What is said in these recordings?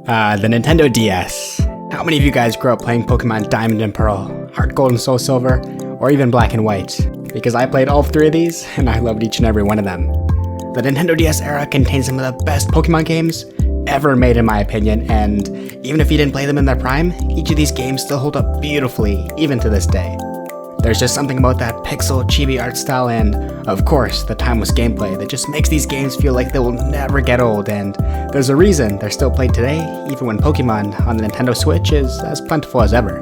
The Nintendo DS. How many of you guys grew up playing Pokemon Diamond and Pearl, Heart Gold and Soul Silver, or even Black and White? Because I played all three of these, and I loved each and every one of them. The Nintendo DS era contains some of the best Pokemon games ever made in my opinion, and even if you didn't play them in their prime, each of these games still hold up beautifully, even to this day. There's just something about that pixel chibi art style and, of course, the timeless gameplay that just makes these games feel like they will never get old, and there's a reason they're still played today, even when Pokemon on the Nintendo Switch is as plentiful as ever.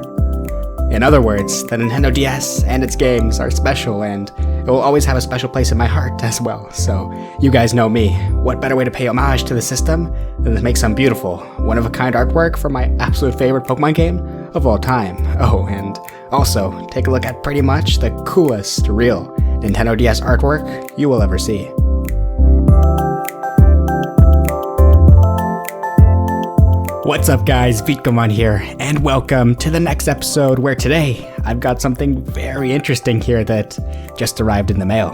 In other words, the Nintendo DS and its games are special, and it will always have a special place in my heart as well, so you guys know me. What better way to pay homage to the system than to make some beautiful, one-of-a-kind artwork for my absolute favorite Pokemon game of all time. Oh, and also, take a look at pretty much the coolest, real Nintendo DS artwork you will ever see. What's up guys, Pokemon here, and welcome to the next episode where today I've got something very interesting here that just arrived in the mail.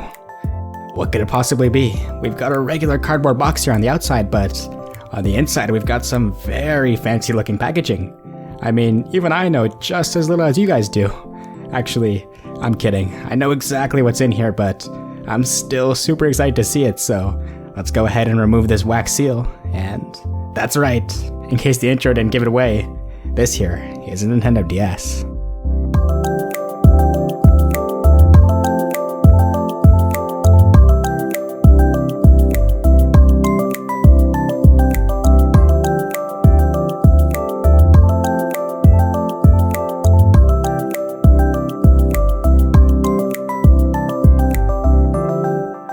What could it possibly be? We've got a regular cardboard box here on the outside, but on the inside we've got some very fancy looking packaging. I mean, even I know just as little as you guys do. Actually, I'm kidding. I know exactly what's in here, but I'm still super excited to see it, so let's go ahead and remove this wax seal. And that's right, in case the intro didn't give it away, this here is a Nintendo DS.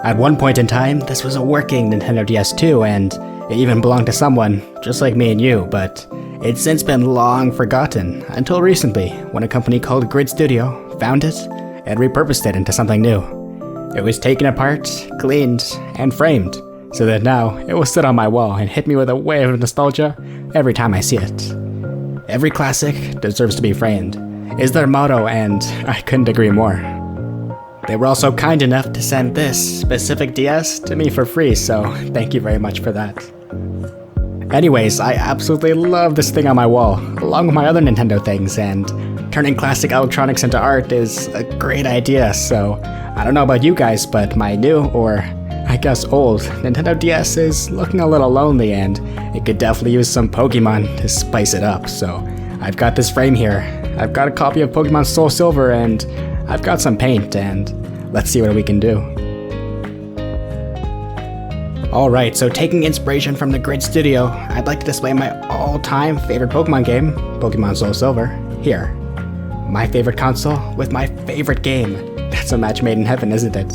At one point in time, this was a working Nintendo DS too, and it even belonged to someone just like me and you, but it's since been long forgotten until recently when a company called Grid Studio found it and repurposed it into something new. It was taken apart, cleaned, and framed, so that now it will sit on my wall and hit me with a wave of nostalgia every time I see it. Every classic deserves to be framed is their motto, and I couldn't agree more. They were also kind enough to send this specific DS to me for free, so thank you very much for that. Anyways, I absolutely love this thing on my wall, along with my other Nintendo things, and turning classic electronics into art is a great idea, so I don't know about you guys, but my new, or I guess old, Nintendo DS is looking a little lonely, and it could definitely use some Pokemon to spice it up, so I've got this frame here. I've got a copy of Pokemon Soul Silver, and I've got some paint, and let's see what we can do. Alright, so taking inspiration from the Grid Studio, I'd like to display my all-time favorite Pokemon game, Pokemon Soul Silver, here. My favorite console with my favorite game. That's a match made in heaven, isn't it?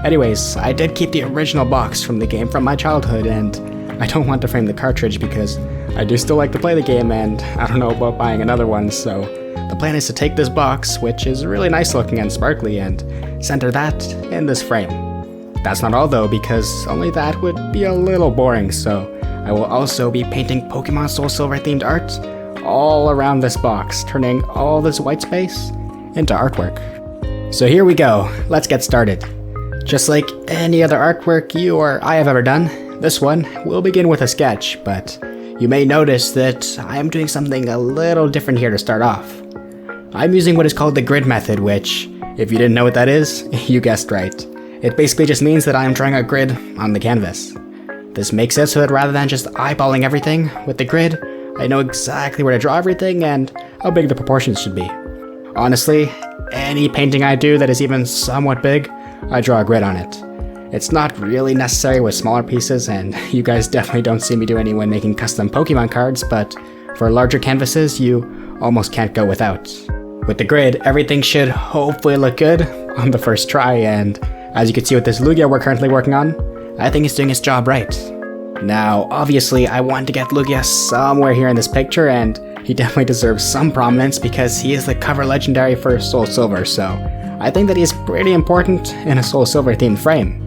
Anyways, I did keep the original box from the game from my childhood, and I don't want to frame the cartridge because I do still like to play the game, and I don't know about buying another one, so the plan is to take this box, which is really nice looking and sparkly, and center that in this frame. That's not all though, because only that would be a little boring, so I will also be painting Pokemon Soul Silver themed art all around this box, turning all this white space into artwork. So here we go, let's get started. Just like any other artwork you or I have ever done, this one will begin with a sketch, but you may notice that I am doing something a little different here to start off. I'm using what is called the grid method, which, if you didn't know what that is, you guessed right. It basically just means that I'm drawing a grid on the canvas. This makes it so that rather than just eyeballing everything with the grid, I know exactly where to draw everything and how big the proportions should be. Honestly, any painting I do that is even somewhat big, I draw a grid on it. It's not really necessary with smaller pieces, and you guys definitely don't see me do any when making custom Pokemon cards, but for larger canvases, you almost can't go without. With the grid, everything should hopefully look good on the first try, and as you can see with this Lugia we're currently working on, I think it's doing its job right. Now, obviously, I wanted to get Lugia somewhere here in this picture, and he definitely deserves some prominence because he is the cover legendary for Soul Silver, so I think that he is pretty important in a Soul Silver themed frame.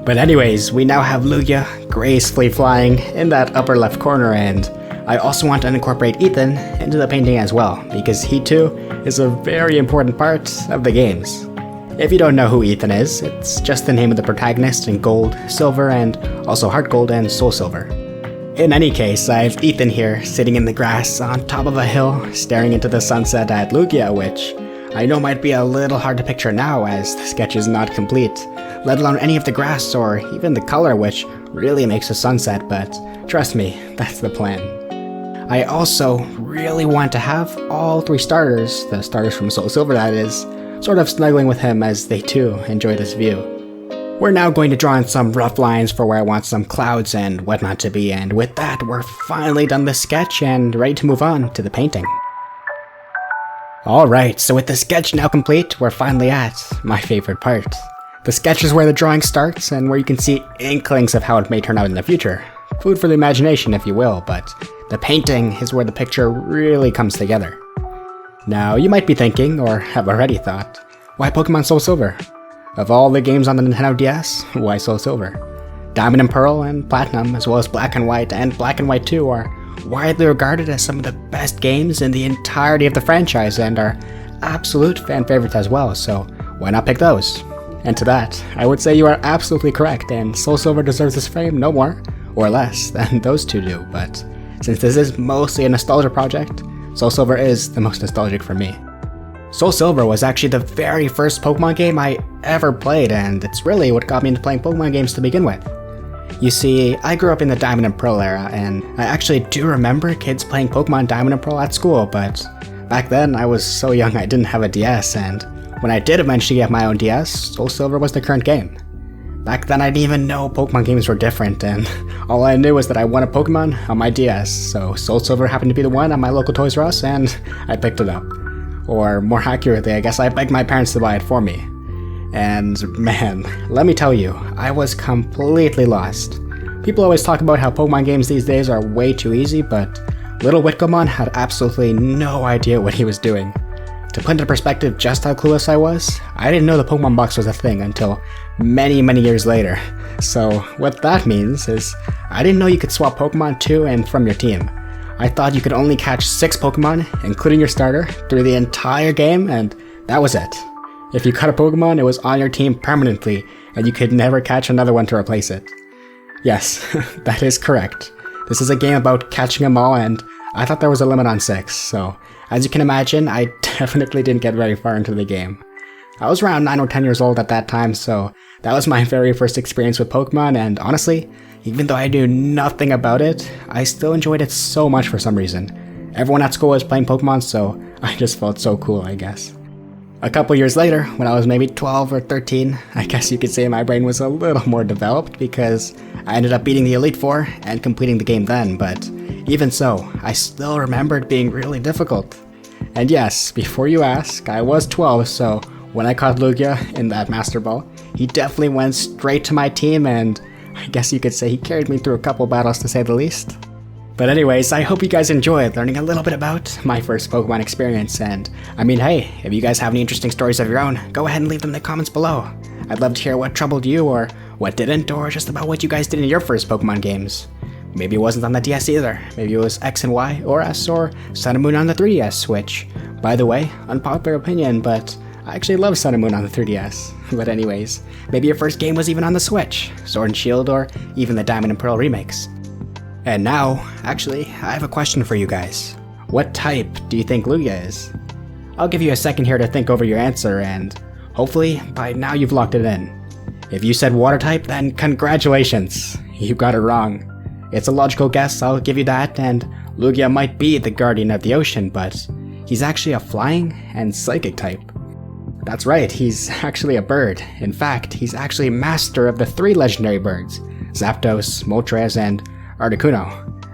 But anyways, we now have Lugia gracefully flying in that upper left corner, and I also want to incorporate Ethan into the painting as well, because he too is a very important part of the games. If you don't know who Ethan is, it's just the name of the protagonist in Gold, Silver, and also Heart Gold and Soul Silver. In any case, I've Ethan here, sitting in the grass on top of a hill, staring into the sunset at Lugia, which I know might be a little hard to picture now as the sketch is not complete, let alone any of the grass or even the color, which really makes a sunset, but trust me, that's the plan. I also really want to have all 3 starters, the starters from Soul Silver that is, sort of snuggling with him as they too enjoy this view. We're now going to draw in some rough lines for where I want some clouds and whatnot to be, and with that, we're finally done the sketch and ready to move on to the painting. Alright, so with the sketch now complete, we're finally at my favorite part. The sketch is where the drawing starts and where you can see inklings of how it may turn out in the future. Food for the imagination, if you will, but the painting is where the picture really comes together. Now, you might be thinking, or have already thought, why Pokémon Soul Silver? Of all the games on the Nintendo DS, why Soul Silver? Diamond and Pearl and Platinum, as well as Black and White and Black and White 2 are widely regarded as some of the best games in the entirety of the franchise and are absolute fan favorites as well, so why not pick those? And to that, I would say you are absolutely correct, and Soul Silver deserves this fame no more or less than those two do, but since this is mostly a nostalgia project, Soul Silver is the most nostalgic for me. Soul Silver was actually the very first Pokemon game I ever played, and it's really what got me into playing Pokemon games to begin with. You see, I grew up in the Diamond and Pearl era, and I actually do remember kids playing Pokemon Diamond and Pearl at school, but back then I was so young I didn't have a DS, and when I did eventually get my own DS, Soul Silver was the current game. Back then I didn't even know Pokemon games were different, and all I knew was that I wanted Pokemon on my DS, so Soul Silver happened to be the one at my local Toys R Us, and I picked it up. Or more accurately, I guess I begged my parents to buy it for me. And man, let me tell you, I was completely lost. People always talk about how Pokemon games these days are way too easy, but little Witcomon had absolutely no idea what he was doing. To put into perspective just how clueless I was, I didn't know the Pokemon box was a thing until many years later. So what that means is, I didn't know you could swap Pokemon to and from your team. I thought you could only catch 6 Pokemon, including your starter, through the entire game, and that was it. If you caught a Pokemon, it was on your team permanently, and you could never catch another one to replace it. Yes, that is correct. This is a game about catching them all, and I thought there was a limit on 6, so as you can imagine, I definitely didn't get very far into the game. I was around 9 or 10 years old at that time, so that was my very first experience with Pokemon, and honestly, even though I knew nothing about it, I still enjoyed it so much for some reason. Everyone at school was playing Pokemon, so I just felt so cool, I guess. A couple years later, when I was maybe 12 or 13, I guess you could say my brain was a little more developed because I ended up beating the Elite Four and completing the game then, but even so, I still remember it being really difficult. And yes, before you ask, I was 12, so when I caught Lugia in that Master Ball, he definitely went straight to my team, and I guess you could say he carried me through a couple battles to say the least. But anyways, I hope you guys enjoyed learning a little bit about my first Pokemon experience, and I mean, hey, if you guys have any interesting stories of your own, go ahead and leave them in the comments below. I'd love to hear what troubled you, or what didn't, or just about what you guys did in your first Pokemon games. Maybe it wasn't on the DS either, maybe it was X and Y, or S, or Sun and Moon on the 3DS, which, by the way, unpopular opinion, but I actually love Sun and Moon on the 3DS. But anyways, maybe your first game was even on the Switch, Sword and Shield, or even the Diamond and Pearl remakes. And now, actually, I have a question for you guys. What type do you think Lugia is? I'll give you a second here to think over your answer, and hopefully, by now you've locked it in. If you said water type, then congratulations! You got it wrong. It's a logical guess, I'll give you that, and Lugia might be the guardian of the ocean, but he's actually a flying and psychic type. That's right, he's actually a bird. In fact, he's actually master of the 3 legendary birds, Zapdos, Moltres, and Articuno.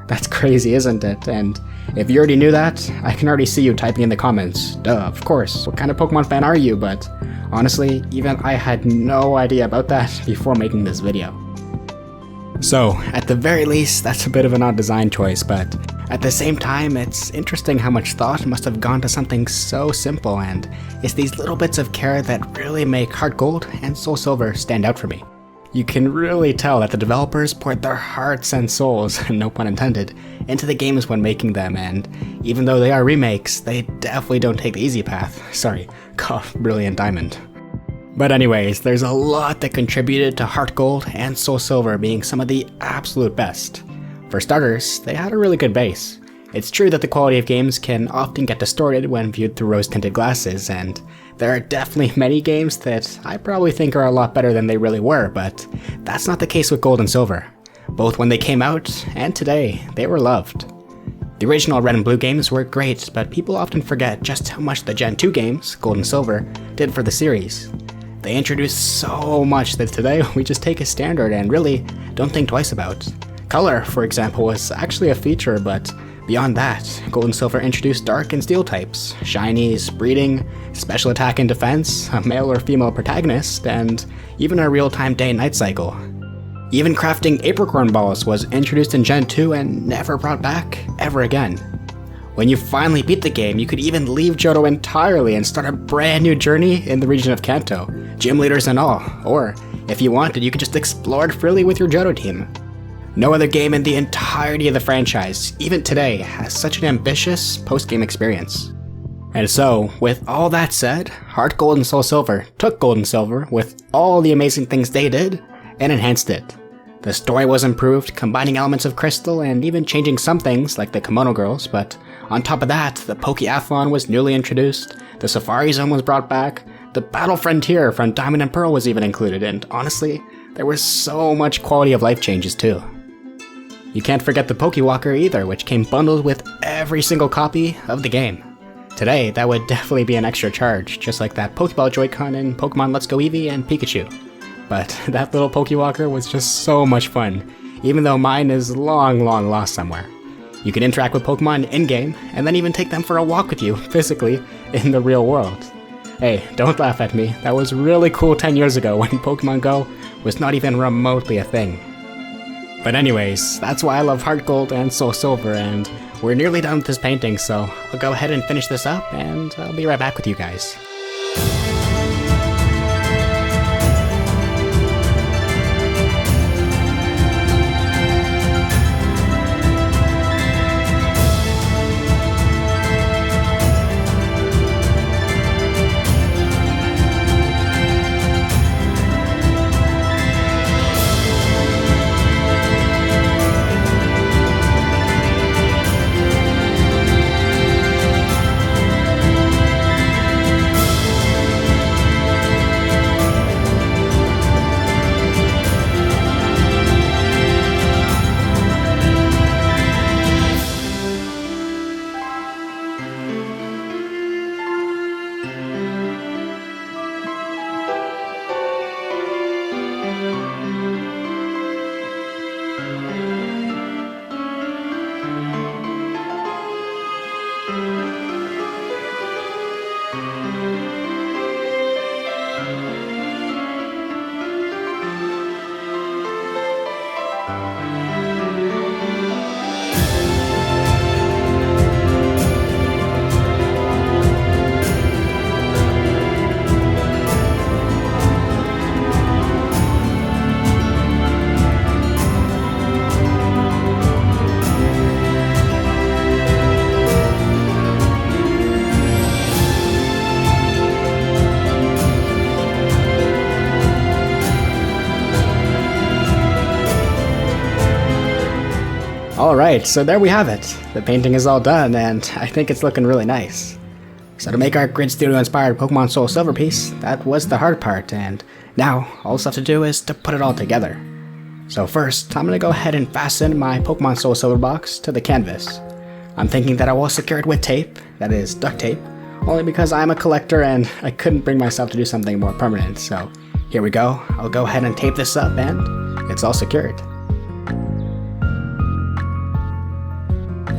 That's crazy, isn't it? And if you already knew that, I can already see you typing in the comments. Duh, of course, what kind of Pokemon fan are you? But honestly, even I had no idea about that before making this video. So, at the very least, that's a bit of an odd design choice, but at the same time, it's interesting how much thought must have gone to something so simple, and it's these little bits of care that really make Heart Gold and Soul Silver stand out for me. You can really tell that the developers poured their hearts and souls, no pun intended, into the games when making them, and even though they are remakes, they definitely don't take the easy path. Sorry, cough, Brilliant Diamond. But anyways, there's a lot that contributed to Heart Gold and Soul Silver being some of the absolute best. For starters, they had a really good base. It's true that the quality of games can often get distorted when viewed through rose-tinted glasses, and there are definitely many games that I probably think are a lot better than they really were, but that's not the case with Gold and Silver. Both when they came out and today, they were loved. The original Red and Blue games were great, but people often forget just how much the Gen 2 games, Gold and Silver, did for the series. They introduced so much that today we just take as standard and really don't think twice about. Color, for example, was actually a feature, but beyond that, Gold and Silver introduced dark and steel types, shinies, breeding, special attack and defense, a male or female protagonist, and even a real-time day and night cycle. Even crafting apricorn balls was introduced in Gen 2 and never brought back ever again. When you finally beat the game, you could even leave Johto entirely and start a brand new journey in the region of Kanto, gym leaders and all, or if you wanted, you could just explore it freely with your Johto team. No other game in the entirety of the franchise, even today, has such an ambitious post-game experience. And so, with all that said, Heart Gold and Soul Silver took Gold and Silver with all the amazing things they did and enhanced it. The story was improved, combining elements of Crystal and even changing some things like the Kimono Girls, but on top of that, the Pokeathlon was newly introduced, the Safari Zone was brought back, the Battle Frontier from Diamond and Pearl was even included, and honestly, there was so much quality of life changes too. You can't forget the Pokewalker either, which came bundled with every single copy of the game. Today, that would definitely be an extra charge, just like that Pokeball Joy-Con in Pokemon Let's Go Eevee and Pikachu. But that little Pokewalker was just so much fun, even though mine is long lost somewhere. You can interact with Pokemon in-game, and then even take them for a walk with you, physically, in the real world. Hey, don't laugh at me, that was really cool 10 years ago when Pokemon Go was not even remotely a thing. But anyways, that's why I love Heart Gold and Soul Silver, and we're nearly done with this painting, so I'll go ahead and finish this up, and I'll be right back with you guys. Alright, so there we have it. The painting is all done, and I think it's looking really nice. So to make our Grid Studio inspired Pokemon Soul Silver piece, that was the hard part, and now all that's left to do is to put it all together. So first, I'm going to go ahead and fasten my Pokemon Soul Silver box to the canvas. I'm thinking that I will secure it with tape, that is duct tape, only because I'm a collector and I couldn't bring myself to do something more permanent, so here we go. I'll go ahead and tape this up and it's all secured.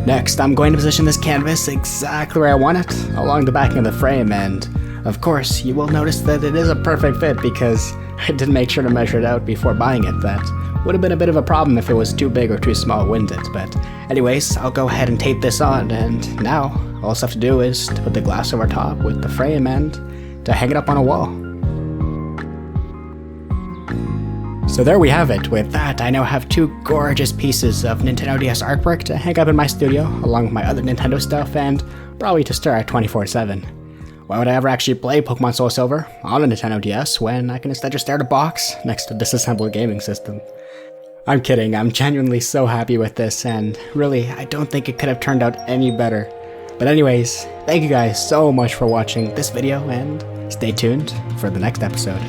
Next, I'm going to position this canvas exactly where I want it, along the backing of the frame, and of course, you will notice that it is a perfect fit because I did make sure to measure it out before buying it. That would have been a bit of a problem if it was too big or too small-winded, but anyways, I'll go ahead and tape this on, and now, all I have to do is to put the glass over top with the frame and to hang it up on a wall. So there we have it. With that, I now have two gorgeous pieces of Nintendo DS artwork to hang up in my studio, along with my other Nintendo stuff, and probably to stare at 24/7. Why would I ever actually play Pokemon Soul Silver on a Nintendo DS when I can instead just stare at a box next to a disassembled gaming system? I'm kidding, I'm genuinely so happy with this, and really, I don't think it could have turned out any better. But anyways, thank you guys so much for watching this video, and stay tuned for the next episode.